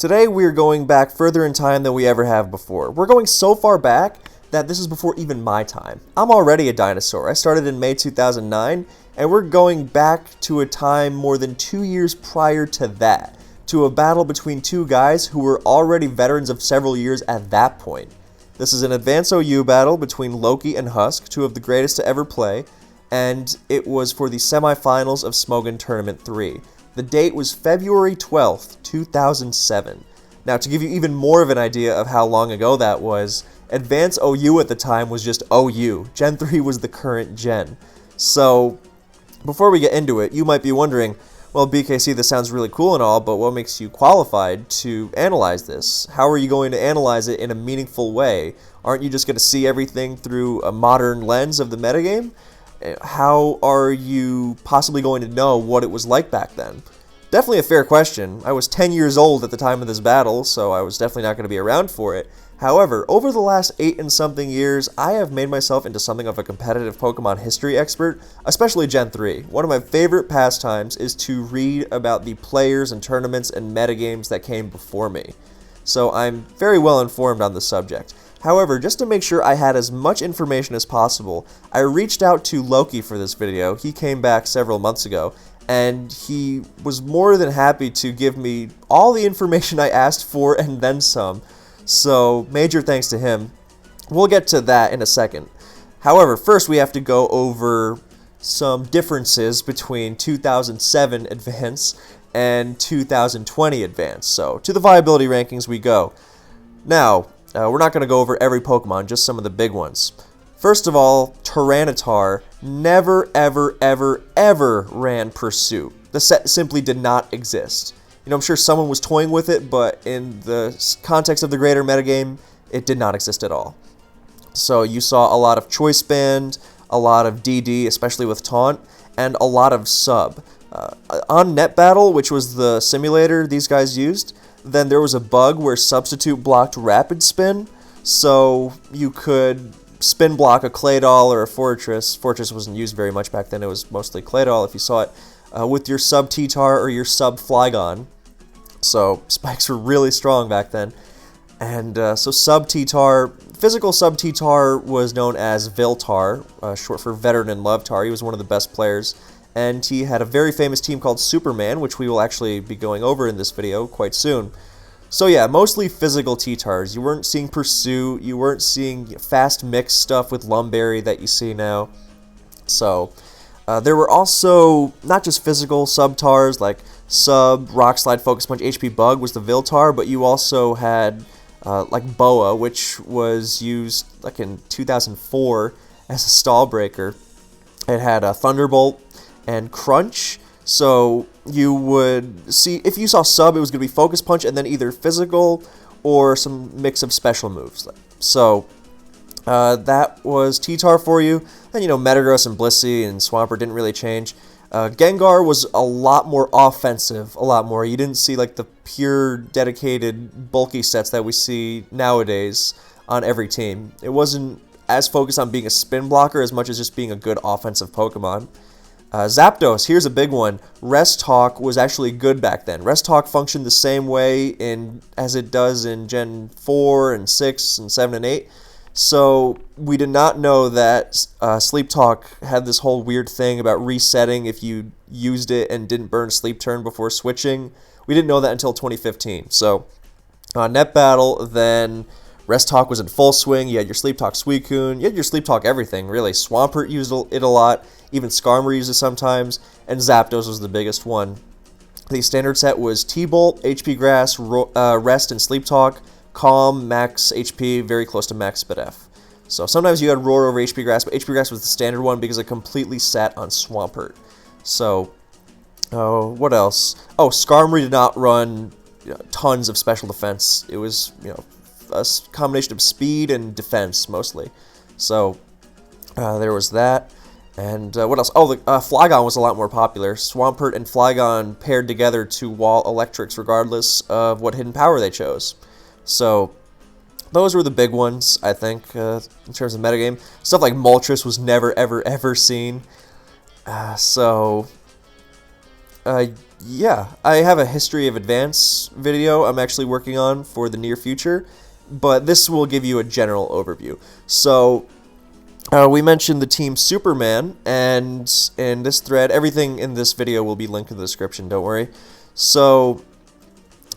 Today we are going back further in time than we ever have before. We're going so far back that this is before even my time. I'm already a dinosaur. I started in May 2009, and we're going back to a time more than 2 years prior to that, to a battle between two guys who were already veterans of several years at that point. This is an Advanced OU battle between Loki and Husk, two of the greatest to ever play, and it was for the semifinals of Smogon Tournament 3. The date was February 12th, 2007. Now, to give you even more of an idea of how long ago that was, Advanced OU at the time was just OU. Gen 3 was the current gen. So, before we get into it, you might be wondering, well, BKC, this sounds really cool and all, but what makes you qualified to analyze this? How are you going to analyze it in a meaningful way? Aren't you just going to see everything through a modern lens of the metagame? How are you possibly going to know what it was like back then? Definitely a fair question. I was 10 years old at the time of this battle, so I was definitely not going to be around for it. However, over the last 8 and something years, I have made myself into something of a competitive Pokemon history expert, especially Gen 3. One of my favorite pastimes is to read about the players and tournaments and metagames that came before me. So I'm very well informed on the subject. However, just to make sure I had as much information as possible, I reached out to Loki for this video. He came back several months ago, and he was more than happy to give me all the information I asked for and then some. So, major thanks to him. We'll get to that in a second. However, first we have to go over some differences between 2007 Advance and 2020 Advance. So, to the viability rankings we go. Now, we're not going to go over every Pokemon, just some of the big ones. First of all, Tyranitar never, ever, ever, ever ran Pursuit. The set simply did not exist. You know, I'm sure someone was toying with it, but in the context of the greater metagame, it did not exist at all. So you saw a lot of Choice Band, a lot of DD, especially with Taunt, and a lot of Sub. On Net Battle, which was the simulator these guys used, then there was a bug where Substitute blocked Rapid Spin, so you could spin block a Claydol or a Fortress. Fortress wasn't used very much back then, it was mostly Claydol if you saw it, with your Sub T-Tar or your Sub Flygon. So spikes were really strong back then. And so Sub T-Tar, physical Sub T-Tar was known as Viltar, short for Veteran and Lovetar. He was one of the best players. And he had a very famous team called Superman, which we will actually be going over in this video quite soon. So yeah, mostly physical T-Tars. You weren't seeing Pursuit, you weren't seeing fast mix stuff with Lumberry that you see now. So there were also not just physical Sub-Tars, like Sub, Rock Slide, Focus Punch, HP Bug was the Viltar, but you also had like Boa, which was used like in 2004 as a stall breaker. It had a Thunderbolt and Crunch, so you would see, if you saw Sub, it was going to be Focus Punch and then either physical or some mix of special moves. So that was T-Tar for you. Then, you know, Metagross and Blissey and Swampert didn't really change. Gengar was a lot more offensive, a lot more. You didn't see like the pure, dedicated, bulky sets that we see nowadays on every team. It wasn't as focused on being a spin blocker as much as just being a good offensive Pokemon. Zapdos, here's a big one. Rest Talk was actually good back then. Rest Talk functioned the same way as it does in Gen 4 and 6 and 7 and 8. So we did not know that Sleep Talk had this whole weird thing about resetting if you used it and didn't burn Sleep Turn before switching. We didn't know that until 2015. So Net Battle, then Rest Talk was in full swing. You had your Sleep Talk Suicune. You had your Sleep Talk everything, really. Swampert used it a lot. Even Skarmory used it sometimes. And Zapdos was the biggest one. The standard set was T-Bolt, HP Grass, Rest, and Sleep Talk. Calm, Max HP, very close to Max F. So sometimes you had Roar over HP Grass, but HP Grass was the standard one because it completely sat on Swampert. So, what else? Oh, Skarmory did not run tons of special defense. It was, a combination of speed and defense, mostly. So, there was that. And what else? Oh, Flygon was a lot more popular. Swampert and Flygon paired together to wall Electrics regardless of what hidden power they chose. So, those were the big ones, I think, in terms of metagame. Stuff like Moltres was never, ever, ever seen. yeah, I have a history of advance video I'm actually working on for the near future, but this will give you a general overview. So, we mentioned the team Superman, and in this thread, everything in this video will be linked in the description, don't worry. So,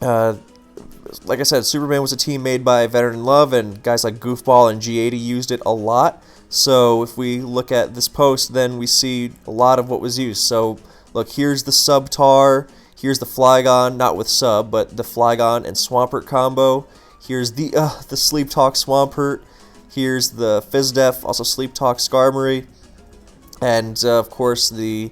like I said, Superman was a team made by Veteran Love, and guys like Goofball and G80 used it a lot. So if we look at this post, then we see a lot of what was used. So look, here's the Subtar, here's the Flygon, not with Sub, but the Flygon and Swampert combo. Here's the Sleep Talk Swampert. Here's the Fizdef, also Sleep Talk Skarmory. And of course the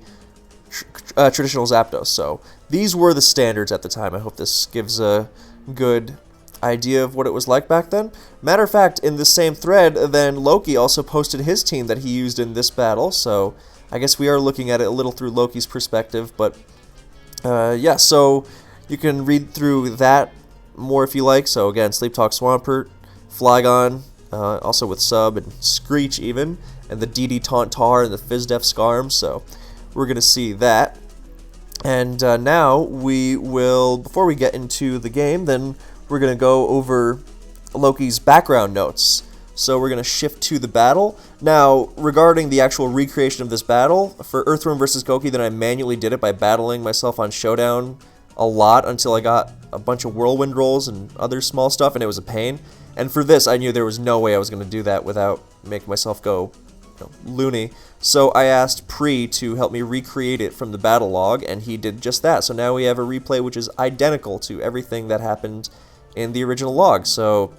traditional Zapdos. So these were the standards at the time. I hope this gives a good idea of what it was like back then. Matter of fact, in the same thread, then Loki also posted his team that he used in this battle, so I guess we are looking at it a little through Loki's perspective, but yeah, so you can read through that more if you like. So again, Sleep Talk Swampert, Flygon, also with Sub and Screech even, and the DD Tauntaur and the Fizdef Skarm, so we're going to see that. And now we will, before we get into the game, then we're going to go over Loki's background notes. So we're going to shift to the battle. Now, regarding the actual recreation of this battle, for Earthworm vs. Goki, then I manually did it by battling myself on Showdown a lot until I got a bunch of whirlwind rolls and other small stuff, and it was a pain. And for this, I knew there was no way I was going to do that without making myself go loony. So I asked Pre to help me recreate it from the battle log, and he did just that. So now we have a replay which is identical to everything that happened in the original log. So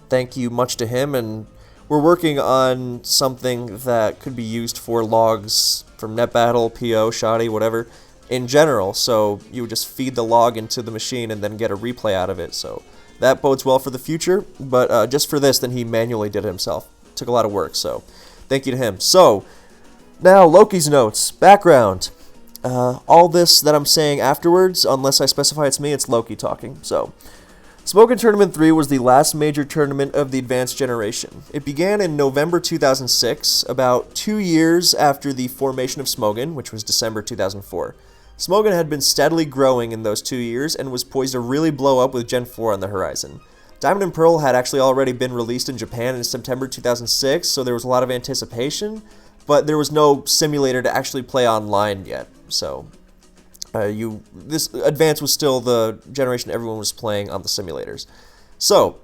thank you much to him, and we're working on something that could be used for logs from NetBattle, PO, Shoddy, whatever, in general. So you would just feed the log into the machine and then get a replay out of it. So that bodes well for the future, but just for this, then he manually did it himself. Took a lot of work, so thank you to him. So now Loki's notes, background. All this that I'm saying afterwards, unless I specify it's me, it's Loki talking. So Smogon Tournament 3 was the last major tournament of the advanced generation. It began in November 2006, about 2 years after the formation of Smogon, which was December 2004. Smogon had been steadily growing in those 2 years and was poised to really blow up with Gen 4 on the horizon. Diamond and Pearl had actually already been released in Japan in September 2006, so there was a lot of anticipation, but there was no simulator to actually play online yet. So this Advance was still the generation everyone was playing on the simulators. So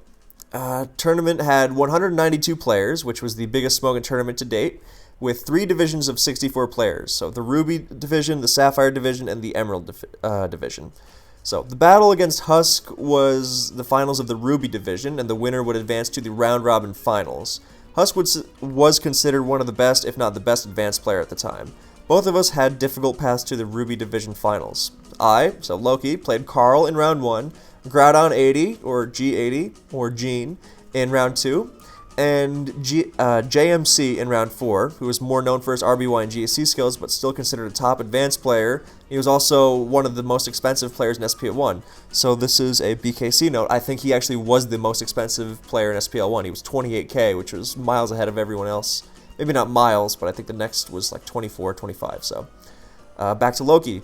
tournament had 192 players, which was the biggest Smogon tournament to date, with 3 divisions of 64 players. So the Ruby division, the Sapphire division, and the Emerald division. So the battle against Husk was the finals of the Ruby division, and the winner would advance to the round-robin finals. Husk was considered one of the best, if not the best, advanced player at the time. Both of us had difficult paths to the Ruby division finals. So Loki, played Carl in round 1, Groudon 80, or G80, or Gene, in round 2, and JMC in round 4, who was more known for his RBY and GSC skills, but still considered a top advanced player. He was also one of the most expensive players in SPL1. So this is a BKC note. I think he actually was the most expensive player in SPL1. He was 28k, which was miles ahead of everyone else. Maybe not miles, but I think the next was like 24, 25. So back to Loki.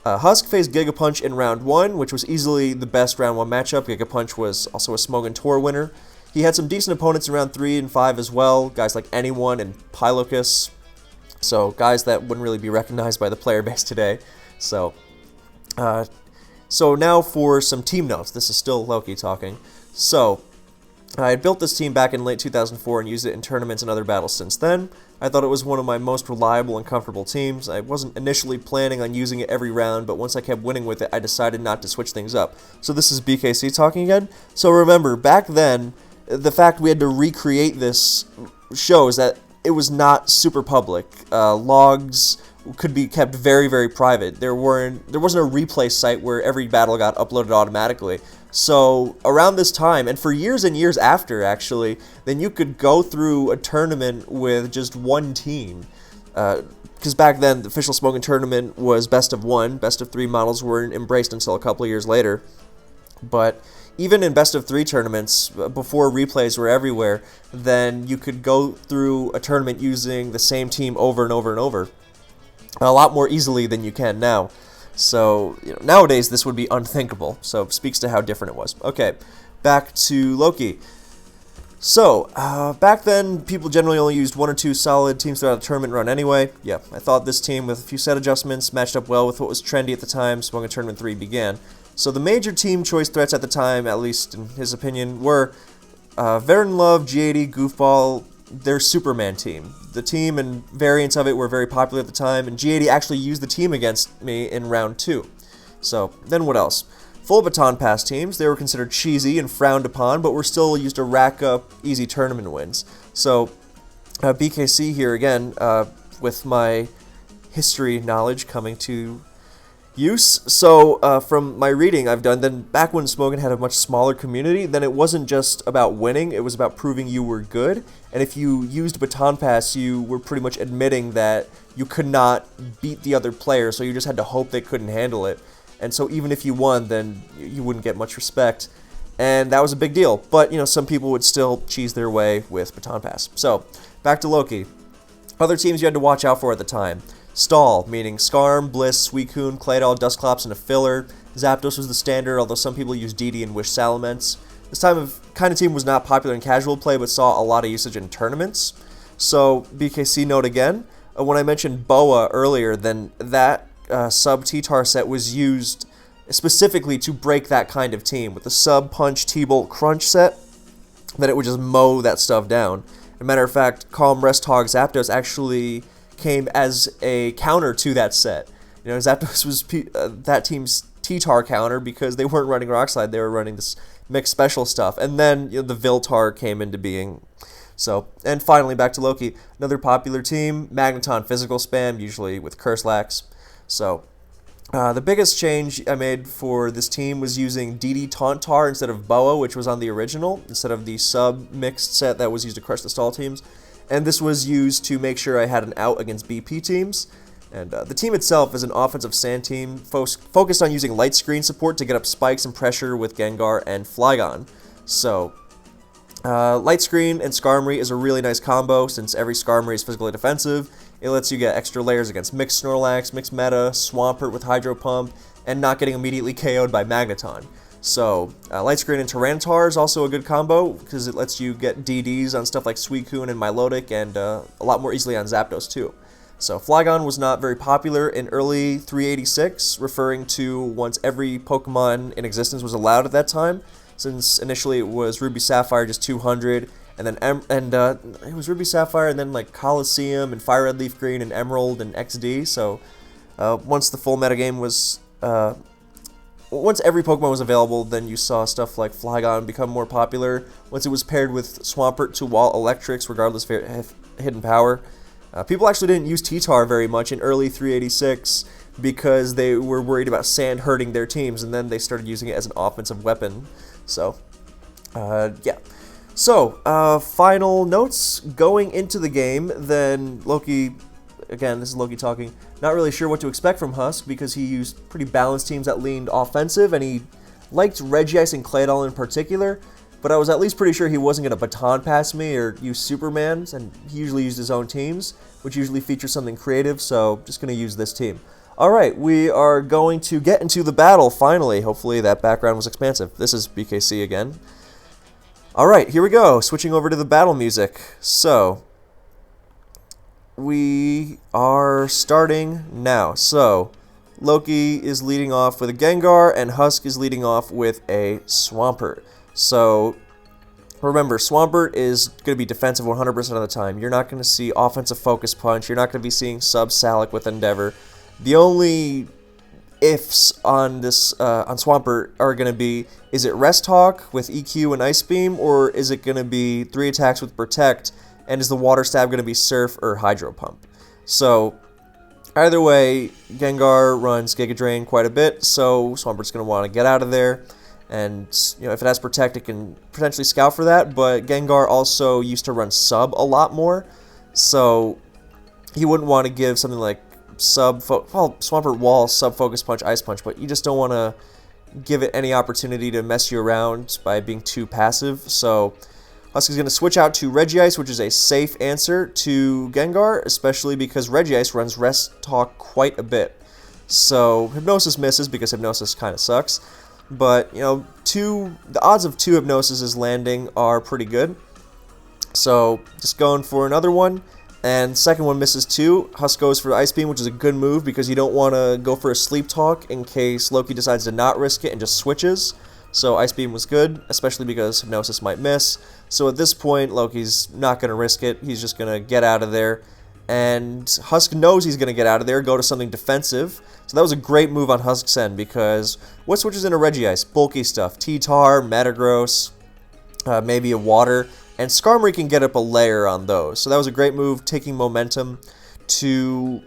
Husk faced Gigapunch in round 1, which was easily the best round 1 matchup. Gigapunch was also a Smogon Tour winner. He had some decent opponents in round 3 and 5 as well, guys like Anyone and Pylocus, so guys that wouldn't really be recognized by the player base today. So now for some team notes. This is still Loki talking. So I had built this team back in late 2004 and used it in tournaments and other battles since then. I thought it was one of my most reliable and comfortable teams. I wasn't initially planning on using it every round, but once I kept winning with it, I decided not to switch things up. So this is BKC talking again. So remember, back then, the fact we had to recreate this shows that it was not super public. Logs could be kept very, very private. There wasn't a replay site where every battle got uploaded automatically. So around this time, and for years and years after, actually, then you could go through a tournament with just one team. Because back then, the official Smogon tournament was best of 1. Best of 3 models weren't embraced until a couple of years later. But even in best of 3 tournaments, before replays were everywhere, then you could go through a tournament using the same team over and over and over. A lot more easily than you can now. So, nowadays this would be unthinkable. So, it speaks to how different it was. Okay, back to Loki. So, back then, people generally only used 1 or 2 solid teams throughout the tournament run anyway. Yeah, I thought this team, with a few set adjustments, matched up well with what was trendy at the time Smogon Tournament 3 began. So the major team choice threats at the time, at least in his opinion, were Veteran Love, G80, Goofball, their Superman team. The team and variants of it were very popular at the time, and G80 actually used the team against me in round 2. So, then what else? Full baton pass teams, they were considered cheesy and frowned upon, but were still used to rack up easy tournament wins. So, BKC here again, with my history knowledge coming to use. So, from my reading I've done, then back when Smogon had a much smaller community, then it wasn't just about winning, it was about proving you were good. And if you used baton pass, you were pretty much admitting that you could not beat the other player, so you just had to hope they couldn't handle it. And so even if you won, then you wouldn't get much respect. And that was a big deal. But, some people would still cheese their way with baton pass. So, back to Loki. Other teams you had to watch out for at the time. Stall, meaning Skarm, Bliss, Suicune, Claydol, Dusclops, and a filler. Zapdos was the standard, although some people used DD and Wish Salamence. This kind of team was not popular in casual play, but saw a lot of usage in tournaments. So, BKC note again, when I mentioned Boa earlier, then that sub T-Tar set was used specifically to break that kind of team. With the sub Punch T-Bolt Crunch set, then it would just mow that stuff down. As a matter of fact, Calm Rest Hog Zapdos actually came as a counter to that set. Zapdos was that team's T-Tar counter because they weren't running Rock Slide, they were running this mixed special stuff. And then the Viltar came into being. So, and finally back to Loki, another popular team, Magneton physical spam, usually with Curse Lax. So, the biggest change I made for this team was using DD Tauntaur instead of Boa, which was on the original, instead of the sub-mixed set that was used to crush the stall teams. And this was used to make sure I had an out against BP teams. And the team itself is an offensive sand team focused on using light screen support to get up spikes and pressure with Gengar and Flygon. So, Light Screen and Skarmory is a really nice combo since every Skarmory is physically defensive. It lets you get extra layers against Mixed Snorlax, Mixed Meta, Swampert with Hydro Pump, and not getting immediately KO'd by Magneton. So, Light Screen and Tyranitar is also a good combo because it lets you get DDs on stuff like Suicune and Milotic and a lot more easily on Zapdos too. So, Flygon was not very popular in early 386, referring to once every Pokemon in existence was allowed at that time, since initially it was Ruby Sapphire just 200, and then it was Ruby Sapphire and then like Coliseum and Fire Red Leaf Green and Emerald and XD. So once the full metagame was once every Pokemon was available, then you saw stuff like Flygon become more popular. Once it was paired with Swampert to wall Electrics, regardless of hidden power. People actually didn't use T-Tar very much in early 386 because they were worried about sand hurting their teams, and then they started using it as an offensive weapon. So, yeah. So, final notes. Going into the game, then Loki, again, this is Loki talking, not really sure what to expect from Husk because he used pretty balanced teams that leaned offensive, and he liked Regice and Claydol in particular, but I was at least pretty sure he wasn't going to baton pass me or use Supermans, and he usually used his own teams, which usually features something creative, so just going to use this team. Alright, we are going to get into the battle, finally. Hopefully that background was expansive. This is BKC again. Alright, here we go. Switching over to the battle music. So, we are starting now. So, Loki is leading off with a Gengar, and Husk is leading off with a Swampert. So, remember, Swampert is going to be defensive 100% of the time. You're not going to see offensive Focus Punch. You're not going to be seeing sub-Salic with Endeavor. The only ifs on this on Swampert are going to be, is it Rest Hawk with EQ and Ice Beam, or is it going to be 3 attacks with Protect, and is the Water Stab going to be Surf or Hydro Pump? So, either way, Gengar runs Giga Drain quite a bit, so Swampert's going to want to get out of there. And, if it has Protect, it can potentially scout for that, but Gengar also used to run Sub a lot more, so he wouldn't want to give something like Swampert Wall, Sub-Focus Punch, Ice Punch, but you just don't want to give it any opportunity to mess you around by being too passive, so Husk is going to switch out to Regice, which is a safe answer to Gengar, especially because Regice runs Rest Talk quite a bit. So Hypnosis misses because Hypnosis kind of sucks. But, you know, the odds of 2 Hypnosises landing are pretty good. So just going for another one. And second one misses too. Husk goes for Ice Beam, which is a good move because you don't want to go for a Sleep Talk in case Loki decides to not risk it and just switches. So Ice Beam was good, especially because Hypnosis might miss. So at this point, Loki's not going to risk it. He's just going to get out of there. And Husk knows he's going to get out of there, go to something defensive. So that was a great move on Husk's end because what switches into Regice? Bulky stuff. T-Tar, Metagross, maybe a Water. And Skarmory can get up a layer on those. So that was a great move, taking momentum to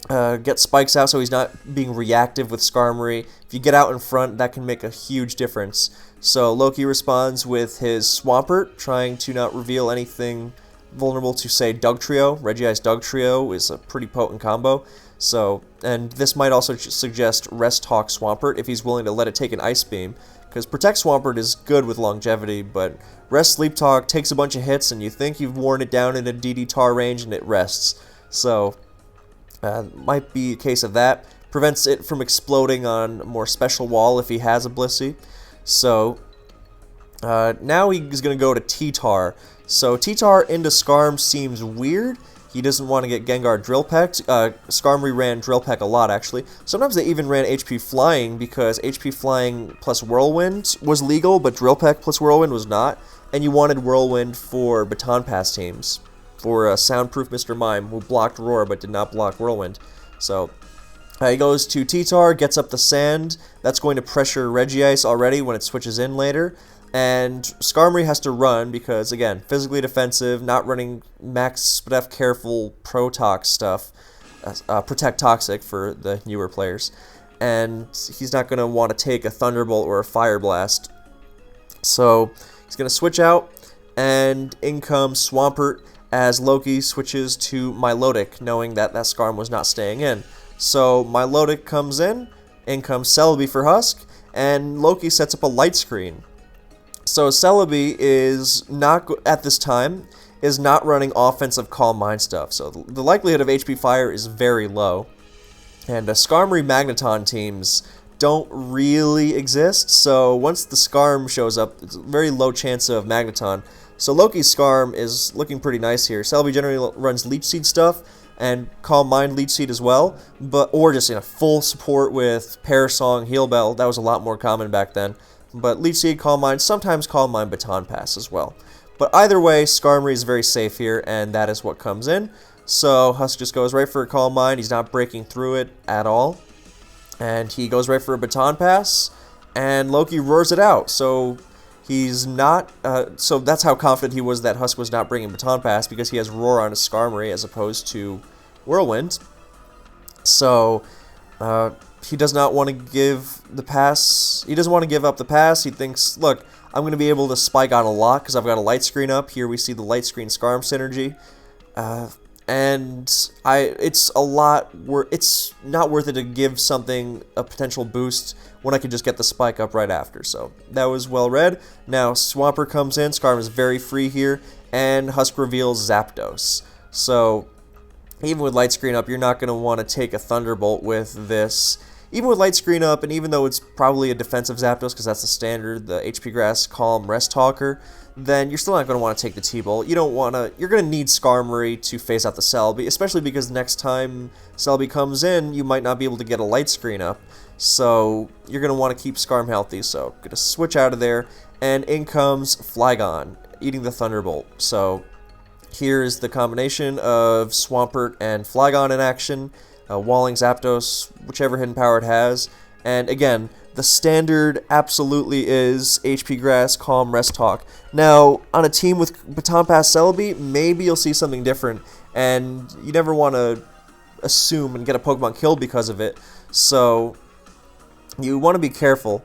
get spikes out so he's not being reactive with Skarmory. If you get out in front, that can make a huge difference. So Loki responds with his Swampert, trying to not reveal anything vulnerable to, say, Dugtrio. Regice Dugtrio is a pretty potent combo. So, and this might also suggest Rest Talk Swampert if he's willing to let it take an Ice Beam. Because Protect Swampert is good with longevity, but Rest Sleep Talk takes a bunch of hits, and you think you've worn it down in a DD tar range, and it rests. So, might be a case of that. Prevents it from exploding on a more special wall if he has a Blissey. So, now he's going to go to T-Tar. So, T-Tar into Skarm seems weird. He doesn't want to get Gengar Drill Pecked. Skarmory ran Drill Peck a lot, actually. Sometimes they even ran HP Flying, because HP Flying plus Whirlwind was legal, but Drill Peck plus Whirlwind was not. And you wanted Whirlwind for Baton Pass teams, for Soundproof Mr. Mime, who blocked Roar but did not block Whirlwind. So, he goes to T-Tar, gets up the Sand. That's going to pressure Regice already when it switches in later. And Skarmory has to run because, again, physically defensive, not running max Spdef careful Pro-Tox stuff, Protect Toxic for the newer players. And he's not going to want to take a Thunderbolt or a Fire Blast. So he's going to switch out, and in comes Swampert as Loki switches to Milotic, knowing that that Skarm was not staying in. So Milotic comes in comes Celebi for Husk, and Loki sets up a Light Screen. So Celebi is not, at this time, is not running offensive Calm Mind stuff. So the likelihood of HP Fire is very low. And Skarmory Magneton teams don't really exist. So once the Skarm shows up, it's a very low chance of Magneton. So Loki's Skarm is looking pretty nice here. Celebi generally runs Leech Seed stuff and Calm Mind Leech Seed as well. Or just full support with Parasong, Heal Bell. That was a lot more common back then. But Leech Seed, Calm Mind, sometimes Calm Mind Baton Pass as well. But either way, Skarmory is very safe here, and that is what comes in. So Husk just goes right for a Calm Mind. He's not breaking through it at all. And he goes right for a Baton Pass, and Loki roars it out. So he's not... so that's how confident he was that Husk was not bringing Baton Pass, because he has Roar on his Skarmory as opposed to Whirlwind. So... he does not want to give the pass. He doesn't want to give up the pass. He thinks, look, I'm going to be able to spike on a lot because I've got a Light Screen up. Here we see the Light Screen Skarm synergy. And it's not worth it to give something a potential boost when I could just get the spike up right after. So that was well read. Now Swampert comes in. Skarm is very free here. And Husk reveals Zapdos. So even with Light Screen up, you're not going to want to take a Thunderbolt with this. Even with Light Screen up, and even though it's probably a defensive Zapdos, because that's the standard, the HP Grass, Calm, Rest Talker, then you're still not going to want to take the T-Bolt. You're going to need Skarmory to phase out the Celebi, especially because next time Celebi comes in, you might not be able to get a Light Screen up. So you're going to want to keep Skarm healthy. So going to switch out of there, and in comes Flygon, eating the Thunderbolt. So here's the combination of Swampert and Flygon in action, walling Zapdos, whichever hidden power it has. And again, the standard absolutely is HP Grass, Calm, Rest Talk. Now, on a team with Baton Pass Celebi, maybe you'll see something different, and you never want to assume and get a Pokemon killed because of it. So you want to be careful.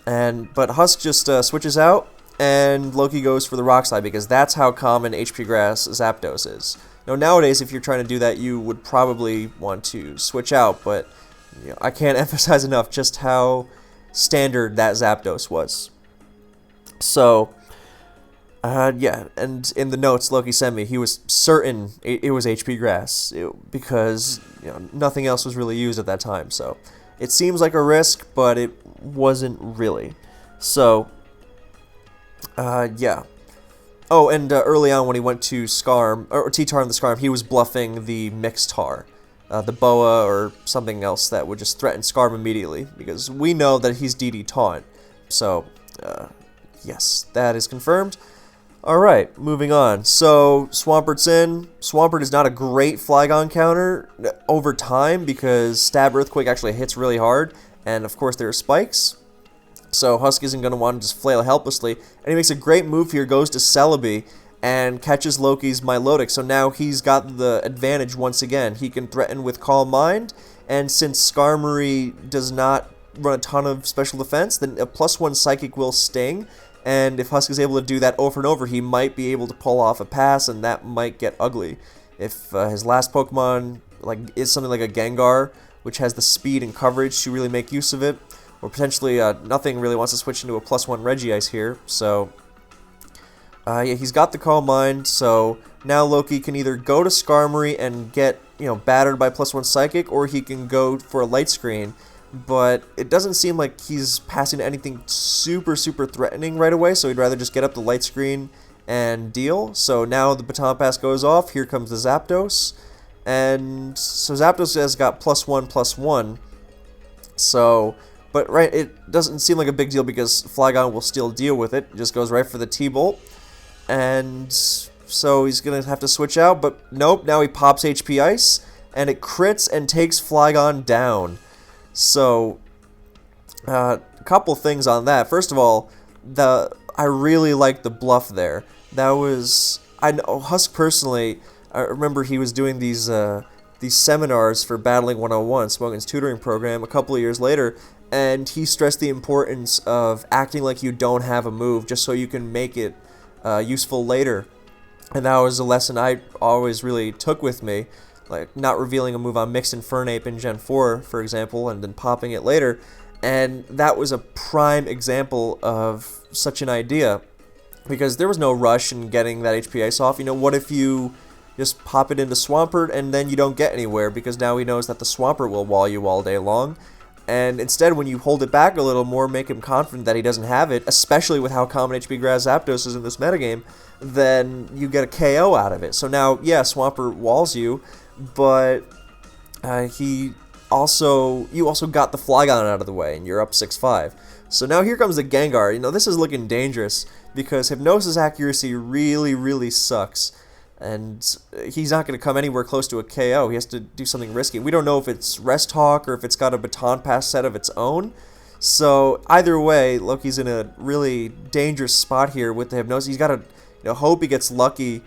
But Husk just switches out, and Loki goes for the Rock Slide because that's how common HP Grass Zapdos is. Now, nowadays, if you're trying to do that, you would probably want to switch out, but I can't emphasize enough just how standard that Zapdos was. So, Yeah, and in the notes Loki sent me, he was certain it was HP grass because nothing else was really used at that time. So it seems like a risk, but it wasn't really. So, yeah. Oh, and early on when he went to Scarm, or T-Tar and the Scarm, he was bluffing the Mixed Tar, the Boa or something else that would just threaten Scarm immediately, because we know that he's DD Taunt. So, yes, that is confirmed. Alright, moving on. So, Swampert's in. Swampert is not a great Flygon counter over time because Stab Earthquake actually hits really hard, and of course there are spikes. So Husk isn't going to want to just flail helplessly, and he makes a great move here, goes to Celebi, and catches Loki's Milotic. So now he's got the advantage once again. He can threaten with Calm Mind, and since Skarmory does not run a ton of special defense, then a +1 Psychic will sting. And if Husk is able to do that over and over, he might be able to pull off a pass, and that might get ugly. If his last Pokemon is something like a Gengar, which has the speed and coverage to really make use of it, or potentially nothing really wants to switch into a +1 Regice here. So, yeah, he's got the Calm Mind, so now Loki can either go to Skarmory and get, battered by +1 Psychic, or he can go for a Light Screen. But it doesn't seem like he's passing anything super threatening right away, so he'd rather just get up the Light Screen and deal. So now the Baton Pass goes off, here comes the Zapdos, and so Zapdos has got +1/+1, so, but right, it doesn't seem like a big deal because Flygon will still deal with it, just goes right for the T-Bolt, and so he's going to have to switch out, but nope, now he pops HP Ice, and it crits and takes Flygon down. So, a couple things on that. First of all, I really liked the bluff there. That was, I know Husk personally. I remember he was doing these seminars for Battling 101, Smogon's tutoring program, a couple of years later, and he stressed the importance of acting like you don't have a move, just so you can make it useful later. And that was a lesson I always really took with me. Like not revealing a move on Mixed Infernape in Gen 4, for example, and then popping it later. And that was a prime example of such an idea, because there was no rush in getting that HP Ice off. What if you just pop it into Swampert and then you don't get anywhere, because now he knows that the Swampert will wall you all day long. And instead, when you hold it back a little more, make him confident that he doesn't have it, especially with how common HP Grass Zapdos is in this metagame, then you get a KO out of it. So now, yeah, Swampert walls you, but you also got the Flygon out of the way, and you're up 6-5. So now here comes the Gengar. This is looking dangerous, because Hypnosis accuracy really sucks, and he's not going to come anywhere close to a KO. He has to do something risky. We don't know if it's Rest Hawk or if it's got a Baton Pass set of its own. So either way, Loki's in a really dangerous spot here with the Hypnosis. He's got to hope he gets lucky,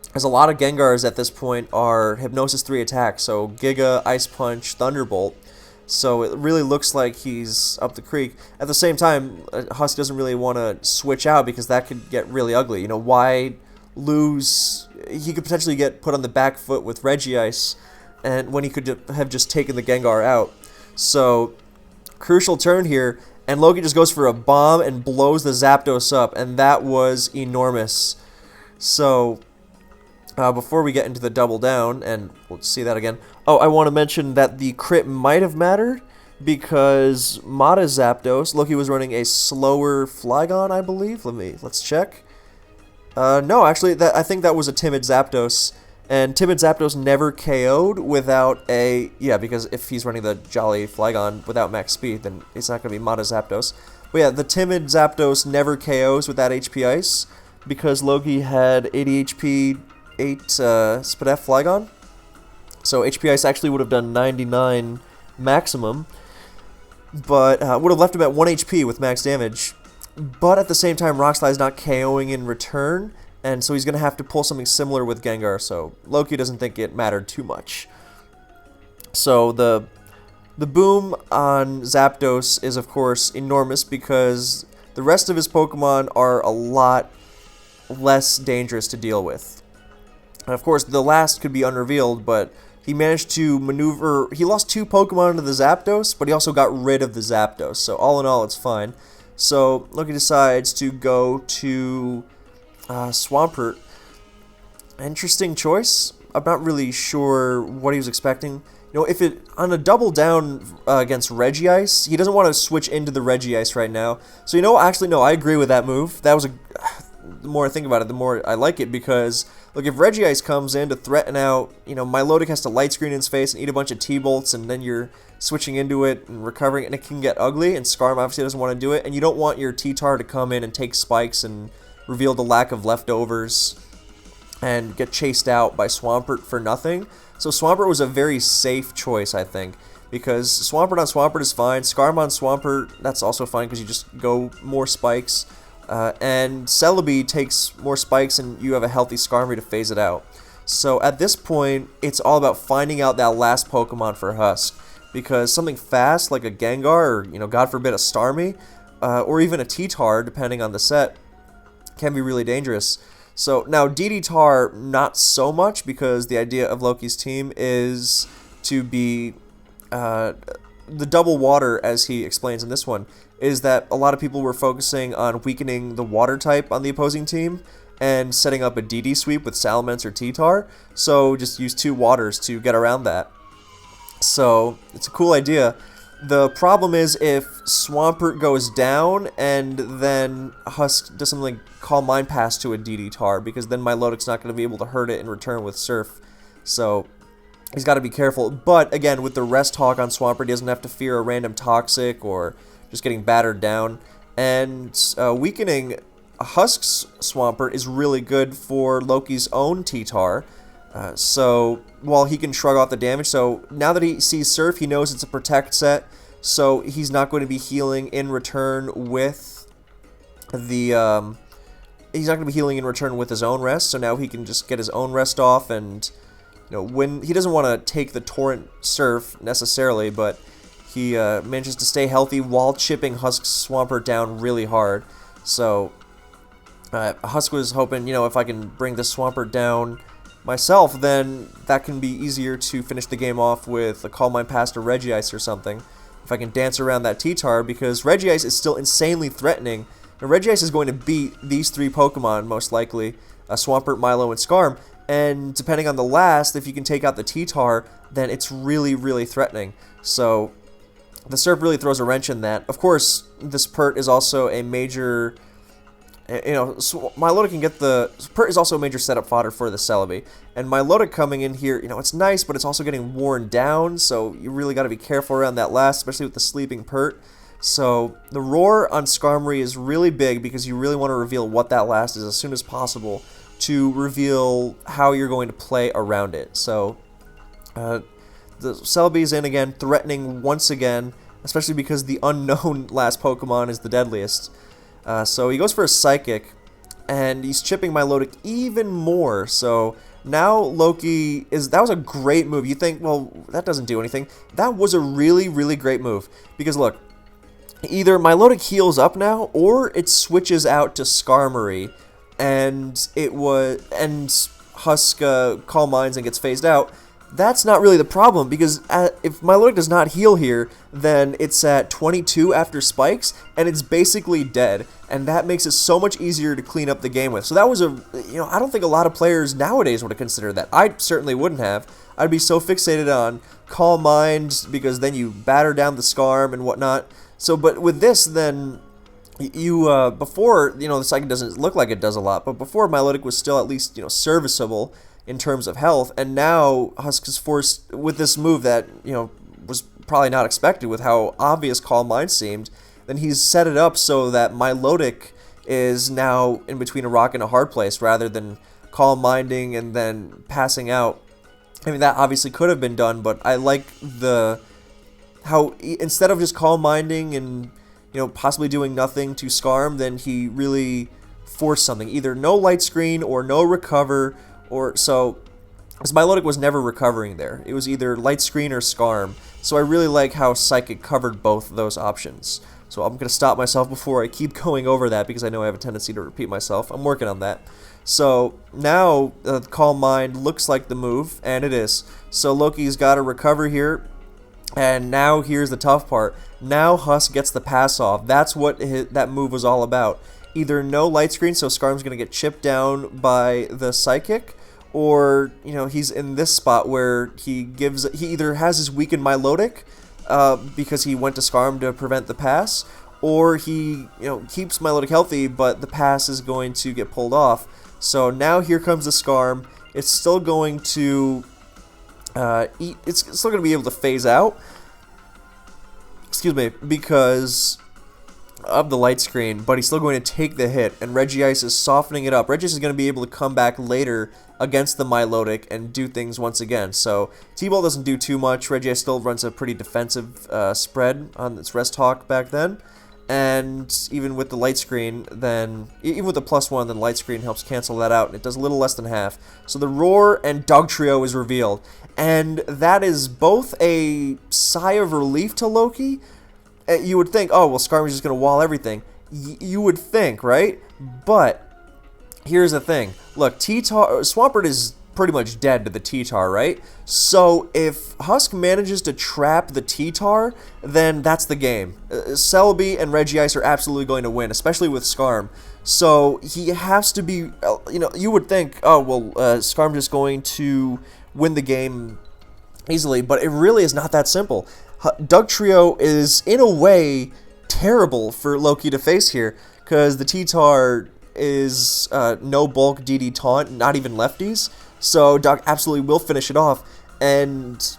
because a lot of Gengars at this point are Hypnosis 3 attacks, so Giga, Ice Punch, Thunderbolt. So it really looks like he's up the creek. At the same time, Husk doesn't really want to switch out, because that could get really ugly. Why lose? He could potentially get put on the back foot with Regice, and when he could have just taken the Gengar out. So, crucial turn here, and Loki just goes for a bomb and blows the Zapdos up, and that was enormous. So, before we get into the double down, and we'll see that again. Oh, I want to mention that the crit might have mattered, because Mata Zapdos, Loki was running a slower Flygon, I believe. Let's check. No, actually, I think that was a Timid Zapdos, and Timid Zapdos never KO'd without because if he's running the Jolly Flygon without max speed, then it's not going to be Mata Zapdos. But yeah, the Timid Zapdos never KOs with that HP Ice, because Loki had 80 HP, 8 Spadef Flygon. So HP Ice actually would have done 99 maximum, but would have left him at 1 HP with max damage. But at the same time, Rock Slide is not KOing in return, and so he's going to have to pull something similar with Gengar, so Loki doesn't think it mattered too much. So the boom on Zapdos is, of course, enormous, because the rest of his Pokemon are a lot less dangerous to deal with. And of course, the last could be unrevealed, but he managed to maneuver. He lost 2 Pokemon into the Zapdos, but he also got rid of the Zapdos, so all in all, it's fine. So Loki decides to go to Swampert. Interesting choice. I'm not really sure what he was expecting. You know, if it on a double down against Regice, he doesn't want to switch into the Regice right now. So, you know, actually, no, I agree with that move. That was a... The more I think about it, the more I like it, because, look, if Regice comes in to threaten out, you know, Milotic has to light screen in his face and eat a bunch of T-bolts, and then you're switching into it and recovering, and it can get ugly, and Skarm obviously doesn't want to do it, and you don't want your T-Tar to come in and take spikes and reveal the lack of leftovers and get chased out by Swampert for nothing. So Swampert was a very safe choice, I think, because Swampert on Swampert is fine. Skarm on Swampert, that's also fine because you just go more spikes. And Celebi takes more spikes and you have a healthy Skarmory to phase it out. So at this point, it's all about finding out that last Pokemon for Husk. Because something fast like a Gengar or, you know, God forbid a Starmie, or even a T-Tar, depending on the set, can be really dangerous. So now DD-Tar, not so much, because the idea of Loki's team is to be the double water, as he explains in this one, is that a lot of people were focusing on weakening the water type on the opposing team and setting up a DD sweep with Salamence or T-Tar, so just use 2 waters to get around that. So it's a cool idea. The problem is if Swampert goes down and then Husk does something like call Mind Pass to a DD-Tar, because then Milotic's not going to be able to hurt it in return with Surf. So he's got to be careful. But again, with the Rest Hawk on Swampert, he doesn't have to fear a random Toxic or just getting battered down. And weakening Husk's Swampert is really good for Loki's own T-Tar. So while he can shrug off the damage, so now that he sees Surf, he knows it's a Protect set, so he's not going to be healing in return with the, he's not going to be healing in return with his own rest, so now he can just get his own rest off, and, you know, when, he doesn't want to take the Torrent Surf necessarily, but he manages to stay healthy while chipping Husk's Swampert down really hard. So Husk was hoping, you know, if I can bring this Swampert down myself, then that can be easier to finish the game off with a Calm Mind Pass to Regice or something. If I can dance around that T-Tar, because Regice is still insanely threatening. And Regice is going to beat these 3 Pokemon, most likely, Swampert, Milo, and Skarm. And depending on the last, if you can take out the T-Tar, then it's really, really threatening. So the Surf really throws a wrench in that. Of course, this Pert is also a major... You know, Milotic can get the... Pert is also a major setup fodder for the Celebi. And Milotic coming in here, you know, it's nice, but it's also getting worn down, so you really got to be careful around that last, especially with the sleeping Pert. So the Roar on Skarmory is really big because you really want to reveal what that last is as soon as possible to reveal how you're going to play around it. So the Celebi's in again, threatening once again, especially because the unknown last Pokemon is the deadliest. So he goes for a Psychic, and he's chipping Milotic even more. So now Loki is... That was a great move. You think, well, that doesn't do anything. That was a really, really great move. Because look, either Milotic heals up now, or it switches out to Skarmory, and Husk Calm Minds and gets phased out. That's not really the problem, because if Milotic does not heal here, then it's at 22 after spikes, and it's basically dead, and that makes it so much easier to clean up the game with. So that was I don't think a lot of players nowadays would have considered that. I certainly wouldn't have. I'd be so fixated on Calm Mind, because then you batter down the Skarm and whatnot. So, but with this, then... before, the Psychic doesn't look like it does a lot, but before Milotic was still at least, serviceable in terms of health, and now Husk is forced, with this move that, was probably not expected with how obvious Calm Mind seemed, then he's set it up so that Milotic is now in between a rock and a hard place, rather than Calm Minding and then passing out. I mean, that obviously could have been done, but I like how instead of just Calm Minding and possibly doing nothing to Skarm, then he really forced something. Either no light screen or no recover, so Milotic was never recovering there. It was either light screen or Skarm. So I really like how Psychic covered both of those options. So I'm going to stop myself before I keep going over that, because I know I have a tendency to repeat myself. I'm working on that. So now Calm Mind looks like the move, and it is. So Loki's got to recover here. And now here's the tough part. Now Husk gets the pass off. That's what that move was all about. Either no light screen, so Skarm's going to get chipped down by the Psychic, or, you know, he's in this spot where he either has his weakened Milotic because he went to Skarm to prevent the pass, or he, you know, keeps Milotic healthy, but the pass is going to get pulled off. So now here comes the Skarm. It's still going to it's still going to be able to phase out. Excuse me, because of the light screen, but he's still going to take the hit, and Regice is softening it up. Regice is going to be able to come back later against the Milotic and do things once again. So T-Ball doesn't do too much. Regice still runs a pretty defensive spread on its Rest Hawk back then, and even with the light screen, then even with the +1, then light screen helps cancel that out, and it does a little less than half. So the Roar and Dugtrio is revealed, and that is both a sigh of relief to Loki. You would think, oh, well, Skarm is just going to wall everything. You would think, right? But here's the thing. Look, Swampert is pretty much dead to the T-Tar, right? So if Husk manages to trap the T-Tar, then that's the game. Celebi and Regice are absolutely going to win, especially with Skarm. So he has to be, you know, you would think, oh, well, Skarm just going to win the game easily, but it really is not that simple. Dugtrio is, in a way, terrible for Loki to face here, because the T-Tar is no bulk DD taunt, not even lefties, so Doug absolutely will finish it off, and,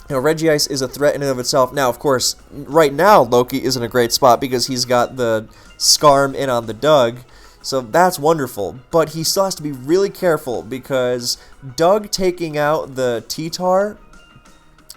you know, Regice is a threat in and of itself. Now, of course, right now, Loki is in a great spot because he's got the Skarm in on the Doug, so that's wonderful, but he still has to be really careful, because Doug taking out the T-Tar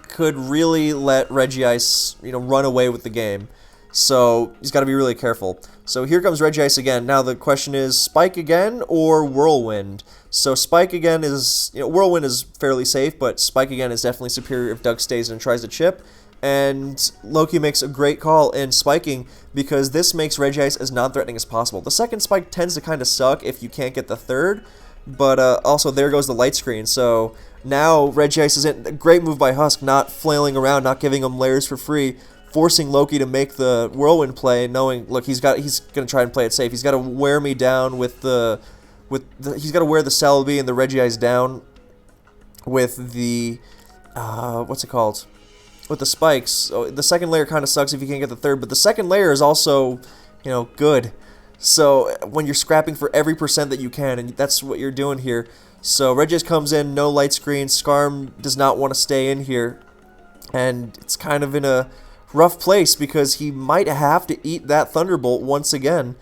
could really let Regice, you know, run away with the game. So he's got to be really careful. So here comes Regice again. Now the question is, Spike again or Whirlwind? So Spike again is, you know, Whirlwind is fairly safe, but Spike again is definitely superior if Doug stays and tries to chip. And Loki makes a great call in spiking, because this makes Regice as non-threatening as possible. The second spike tends to kind of suck if you can't get the third, but also there goes the light screen. So now Regice is in. A great move by Husk, not flailing around, not giving him layers for free, forcing Loki to make the Whirlwind play, knowing, look, he's going to try and play it safe. He's got to wear me down he's got to wear the Celebi and the Regice down with the what's it called? With the spikes. So the second layer kind of sucks if you can't get the third, but the second layer is also, you know, good. So when you're scrapping for every percent that you can, and that's what you're doing here. So Regice comes in, no light screen. Skarm does not want to stay in here, and it's kind of in a rough place because he might have to eat that Thunderbolt once again,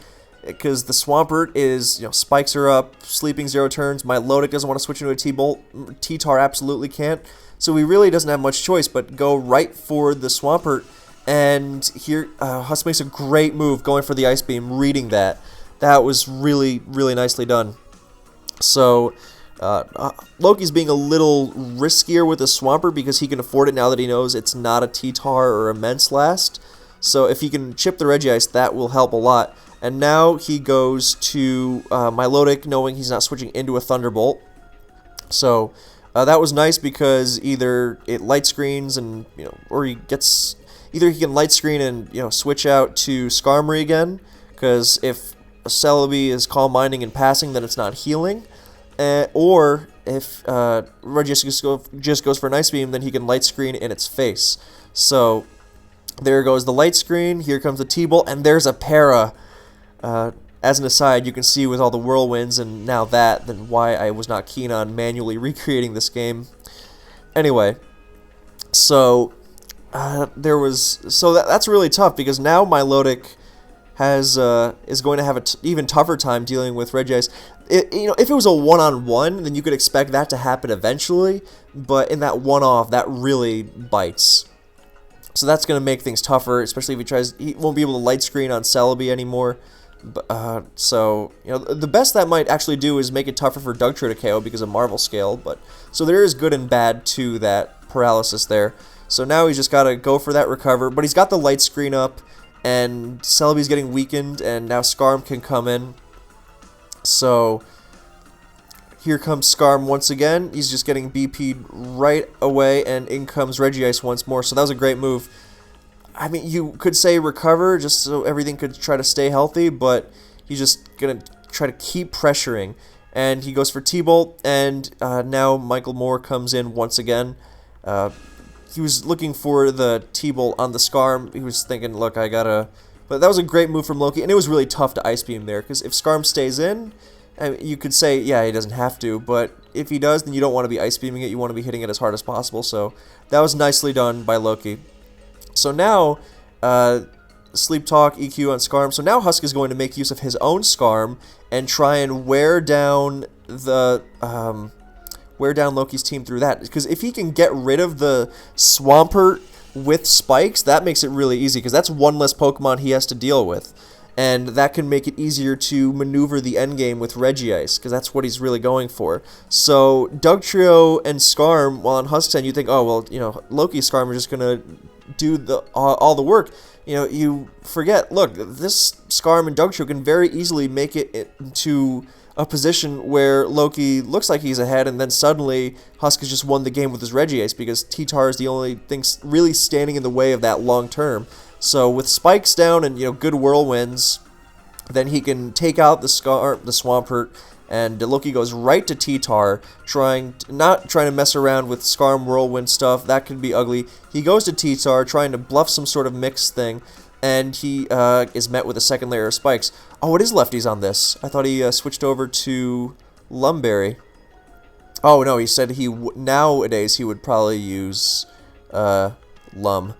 because the Swampert is, you know, spikes are up, sleeping 0 turns. Milotic doesn't want to switch into a T-Bolt. T-Tar absolutely can't. So he really doesn't have much choice but go right for the Swampert. And here, Husk makes a great move going for the Ice Beam, reading that. That was really, really nicely done. So Loki's being a little riskier with the Swampert because he can afford it now that he knows it's not a T-Tar or Immense Last. So if he can chip the Regice, that will help a lot. And now he goes to Milotic, knowing he's not switching into a Thunderbolt. So that was nice because either it light screens and, you know, or either he can light screen and, you know, switch out to Skarmory again, because if Celebi is Calm Minding and passing, then it's not healing. Or if Regice just goes for an Ice Beam, then he can light screen in its face. So there goes the light screen. Here comes the T-Bolt, and there's a Para. As an aside, you can see with all the whirlwinds and now then why I was not keen on manually recreating this game. Anyway, so that's really tough because now Milotic is going to have an even tougher time dealing with Regice. You know, if it was a one-on-one, then you could expect that to happen eventually, but in that one-off, that really bites. So that's going to make things tougher, especially if he won't be able to light screen on Celebi anymore. So, you know, the best that might actually do is make it tougher for Dugtrio to KO because of Marvel Scale, but so there is good and bad to that paralysis there. So now he's just got to go for that recover, but he's got the light screen up, and Celebi's getting weakened, and now Skarm can come in. So here comes Scarm once again. He's just getting BP'd right away, and in comes Regice once more. So that was a great move. I mean, you could say recover just so everything could try to stay healthy, but he's just going to try to keep pressuring. And he goes for T-Bolt, and now Michael Moore comes in once again. He was looking for the T-Bolt on the Scarm. He was thinking, look, I gotta... But that was a great move from Loki, and it was really tough to Ice Beam there, because if Scarm stays in, I mean, you could say, yeah, he doesn't have to, but if he does, then you don't want to be Ice Beaming it. You want to be hitting it as hard as possible, so that was nicely done by Loki. So now, Sleep Talk, EQ on Scarm. So now Husk is going to make use of his own Scarm and try and wear down the Loki's team through that. Because if he can get rid of the Swampert with spikes, that makes it really easy, because that's one less Pokemon he has to deal with. And that can make it easier to maneuver the endgame with Regice, because that's what he's really going for. So Dugtrio and Scarm, while on Husk's end, you think, oh, well, you know, Loki's Scarm are just going to do all the work. You know, you forget, look, this Scarm and Dugtrio can very easily make it into a position where Loki looks like he's ahead, and then suddenly Husk has just won the game with his Regice, because T-Tar is the only thing really standing in the way of that long term. So with spikes down and, you know, good whirlwinds, then he can take out the Swampert, and Loki goes right to T-Tar, not trying to mess around with Scarm whirlwind stuff. That could be ugly. He goes to T-Tar, trying to bluff some sort of mix thing, and he is met with a second layer of spikes. Oh, it is lefties on this. I thought he switched over to Lumberry. Oh no, he said nowadays he would probably use Lum.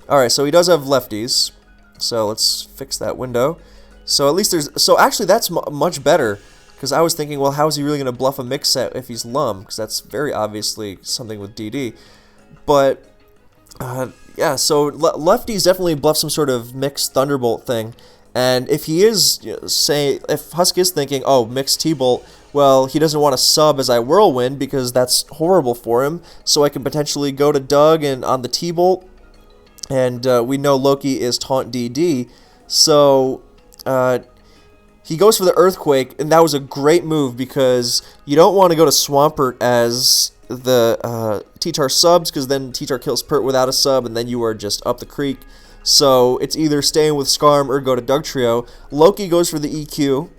Alright, so he does have lefties, so let's fix that window. So at least so actually that's much better, because I was thinking, well, how is he really going to bluff a mix set if he's Lum, because that's very obviously something with DD. But, yeah, so lefties definitely bluff some sort of mixed Thunderbolt thing, and if he is, you know, if Husk is thinking, oh, mixed T-Bolt, well, he doesn't want to sub as I Whirlwind, because that's horrible for him, so I can potentially go to Doug and on the T-Bolt. And we know Loki is Taunt DD, so he goes for the Earthquake, and that was a great move, because you don't want to go to Swampert as the T-Tar subs, because then T-Tar kills Pert without a sub, and then you are just up the creek. So it's either staying with Scarm or go to Dugtrio. Loki goes for the EQ,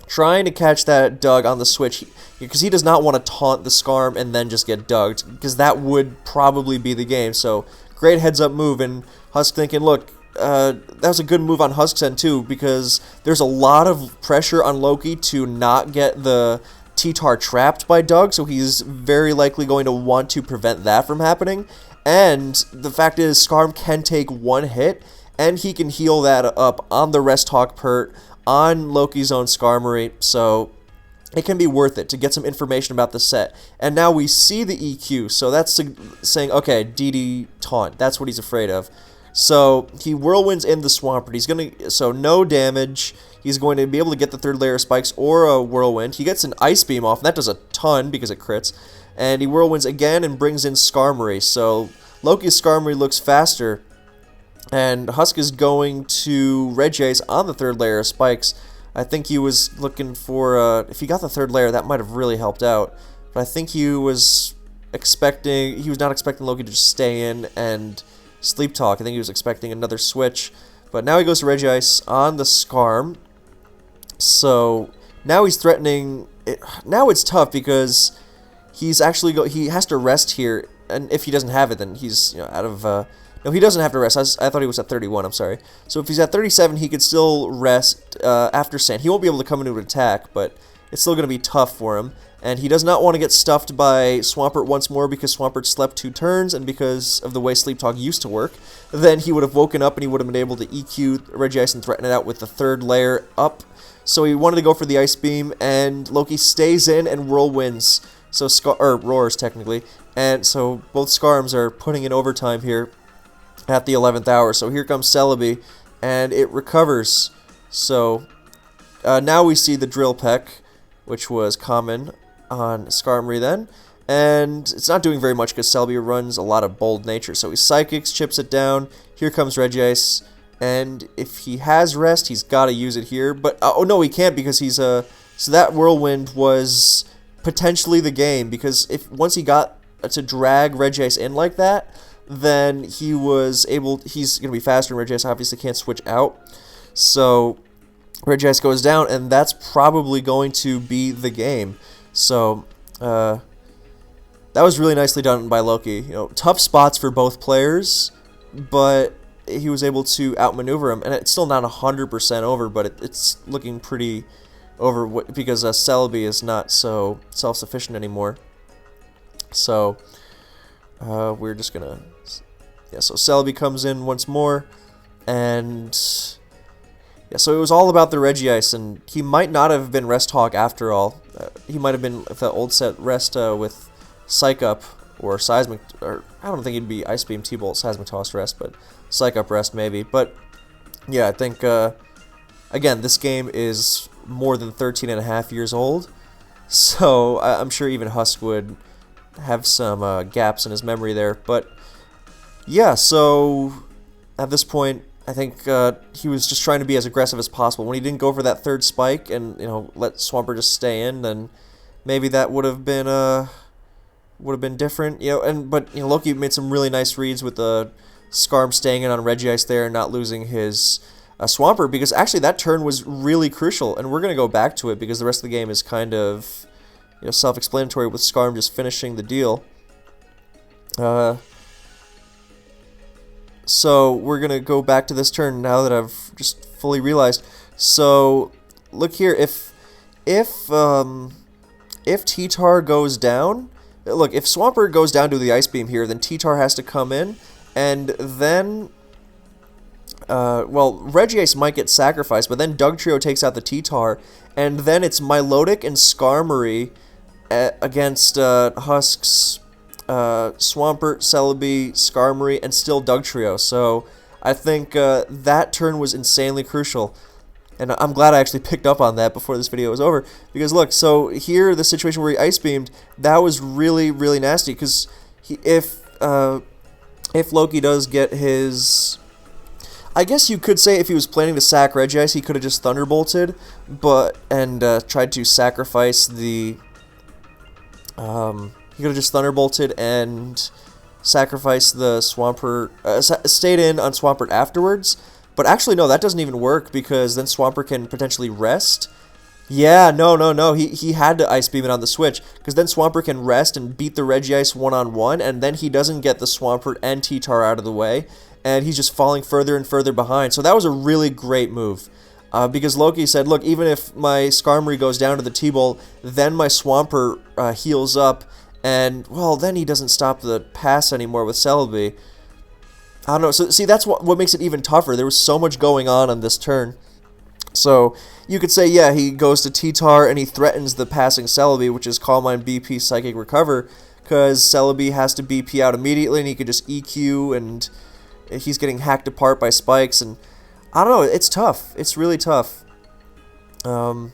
trying to catch that Doug on the switch, because he does not want to taunt the Scarm and then just get Dugged, because that would probably be the game. So great heads-up move, and Husk thinking, look, that was a good move on Husk's end, too, because there's a lot of pressure on Loki to not get the T-Tar trapped by Doug, so he's very likely going to want to prevent that from happening. And the fact is, Scarm can take one hit, and he can heal that up on the Rest Hawk Pert, on Loki's own Skarmory, so it can be worth it to get some information about the set. And now we see the EQ, so that's saying, okay, DD taunt, that's what he's afraid of. So he Whirlwinds in the Swampert. So no damage. He's going to be able to get the third layer of spikes or a Whirlwind. He gets an Ice Beam off, and that does a ton because it crits. And he Whirlwinds again and brings in Skarmory. So Loki's Skarmory looks faster. And Husk is going to Regice on the third layer of spikes. I think he was looking for, if he got the third layer, that might have really helped out. But I think he was not expecting Loki to just stay in and Sleep Talk. I think he was expecting another switch. But now he goes to Regice on the Scarm. So now he's threatening. Now it's tough because he's actually he has to rest here, and if he doesn't have it, then he's out of. No, he doesn't have to rest. I thought he was at 31. I'm sorry. So if he's at 37, he could still rest after Sand. He won't be able to come into an attack, but it's still going to be tough for him. And he does not want to get stuffed by Swampert once more because Swampert slept 2 turns, and because of the way Sleep Talk used to work. Then he would have woken up and he would have been able to EQ Regice and threaten it out with the third layer up. So he wanted to go for the Ice Beam, and Loki stays in and Whirlwinds. So roars technically, and so both Scarms are putting in overtime here at the 11th hour. So here comes Celebi, and it recovers. So now we see the Drill Peck, which was common on Skarmory then, and it's not doing very much because Celebi runs a lot of bold nature. So he Psychics, chips it down. Here comes Regice, and if he has rest, he's got to use it here. But oh no, he can't because he's So that whirlwind was potentially the game, because if once he got to drag Regice in like that, then he's going to be faster, and Regice obviously can't switch out. So Regice goes down, and that's probably going to be the game. So that was really nicely done by Loki. Tough spots for both players, but he was able to outmaneuver him, and it's still not 100% over, but it's looking pretty over because Celebi is not so self-sufficient anymore. So we're just gonna, so Celebi comes in once more, and yeah, so it was all about the Regice, and he might not have been Rest Hog after all. He might have been the old set Rest with Psych Up or Seismic, or I don't think he'd be Ice Beam, T-Bolt, Seismic Toss Rest, but Psych Up Rest maybe. But yeah, I think again, this game is more than 13 and a half years old, so I'm sure even Husk would have some gaps in his memory there. But yeah, so at this point, I think he was just trying to be as aggressive as possible. When he didn't go for that third spike and let Swampert just stay in, then maybe that would have been different. But Loki made some really nice reads with the Scarm staying in on Regice there and not losing his Swampert, because actually that turn was really crucial, and we're going to go back to it because the rest of the game is kind of self-explanatory with Scarm just finishing the deal. So we're going to go back to this turn now that I've just fully realized. So look here, if T-Tar goes down, look, if Swampert goes down to the Ice Beam here, then T-Tar has to come in, and then well, Regice might get sacrificed, but then Dugtrio takes out the T-Tar, and then it's Milotic and Skarmory against Husk's Swampert, Celebi, Skarmory, and still Dugtrio. So I think that turn was insanely crucial, and I'm glad I actually picked up on that before this video was over, because look, so here, the situation where he Ice Beamed, that was really, really nasty, because if Loki does get his... I guess you could say if he was planning to sack Regice, he could have just Thunderbolted, and tried to sacrifice the... he could have just Thunderbolted and sacrificed the Swampert, stayed in on Swampert afterwards. But actually, no, that doesn't even work, because then Swampert can potentially rest. Yeah, no, he had to Ice Beam it on the switch, because then Swampert can rest and beat the Regice one-on-one, and then he doesn't get the Swampert and T-Tar out of the way, and he's just falling further and further behind. So that was a really great move, because Loki said, look, even if my Skarmory goes down to the T-Bolt, then my Swampert heals up, and, well, then he doesn't stop the pass anymore with Celebi. I don't know. So, see, that's what makes it even tougher. There was so much going on this turn. So you could say, yeah, he goes to T-Tar and he threatens the passing Celebi, which is Calm Mind, BP, Psychic Recover, because Celebi has to BP out immediately, and he could just EQ, and he's getting hacked apart by spikes, and I don't know, it's tough. It's really tough. Yeah,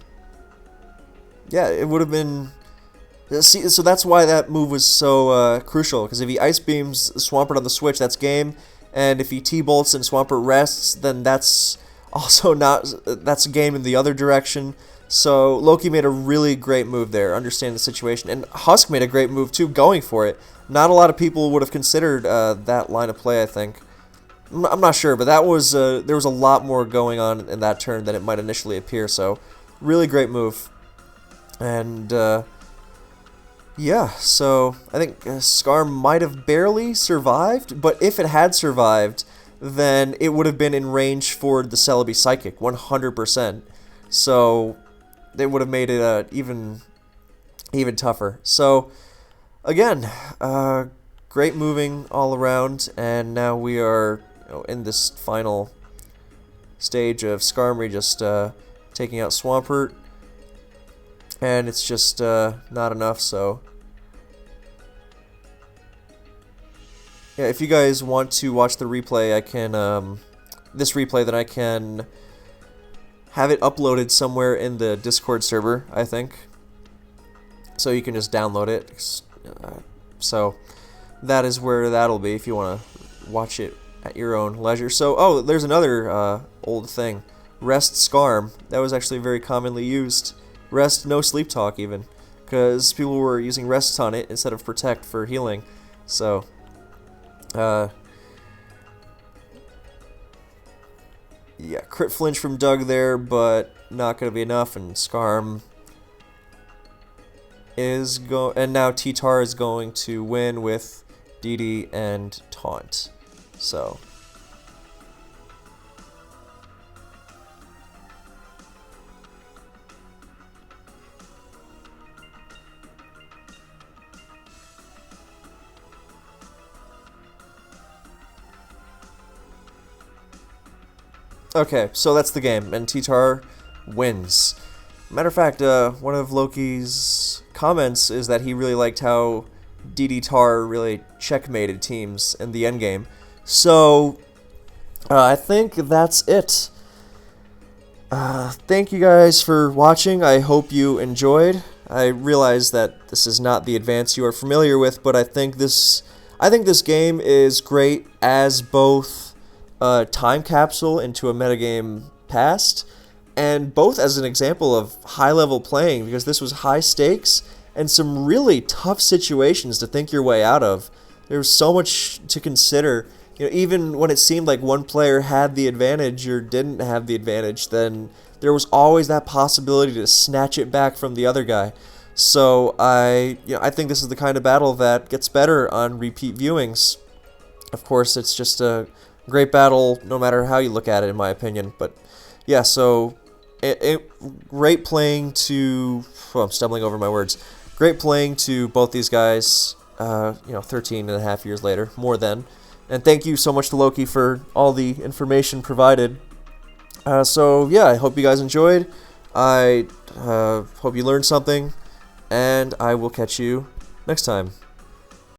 it would have been... See, so that's why that move was so crucial, because if he Ice Beams Swampert on the switch, that's game, and if he T-Bolts and Swampert rests, then that's also that's game in the other direction. So Loki made a really great move there, understanding the situation, and Husk made a great move too, going for it. Not a lot of people would have considered that line of play, I think. I'm not sure, but that was there was a lot more going on in that turn than it might initially appear, so really great move. And yeah, so I think Scar might have barely survived, but if it had survived, then it would have been in range for the Celebi Psychic, 100%. So they would have made it even tougher. So again, great moving all around, and now we are in this final stage of Skarmory just taking out Swampert, and it's just not enough. So yeah, if you guys want to watch the replay, I can this replay, then I can have it uploaded somewhere in the Discord server, I think, so you can just download it. So that is where that'll be if you want to watch it at your own leisure. So, oh, there's another old thing, Rest Scarm. That was actually very commonly used rest, no sleep talk even, because people were using rest on it instead of protect for healing. So, yeah, crit flinch from Doug there, but not going to be enough, and Skarm is and now T-Tar is going to win with DD and Taunt. So, okay, so that's the game, and T-Tar wins. Matter of fact, one of Loki's comments is that he really liked how DD Tar really checkmated teams in the endgame. So, I think that's it. Thank you guys for watching. I hope you enjoyed. I realize that this is not the advance you are familiar with, but I think this game is great as both a time capsule into a metagame past, and both as an example of high-level playing, because this was high stakes and some really tough situations to think your way out of. There was so much to consider. You know, even when it seemed like one player had the advantage or didn't have the advantage, then there was always that possibility to snatch it back from the other guy. So I think this is the kind of battle that gets better on repeat viewings. Of course, it's just a great battle no matter how you look at it, in my opinion. But yeah, so great playing to. Oh, I'm stumbling over my words. Great playing to both these guys. 13 and a half years later, more than. And thank you so much to Loki for all the information provided. So yeah, I hope you guys enjoyed. I hope you learned something, and I will catch you next time.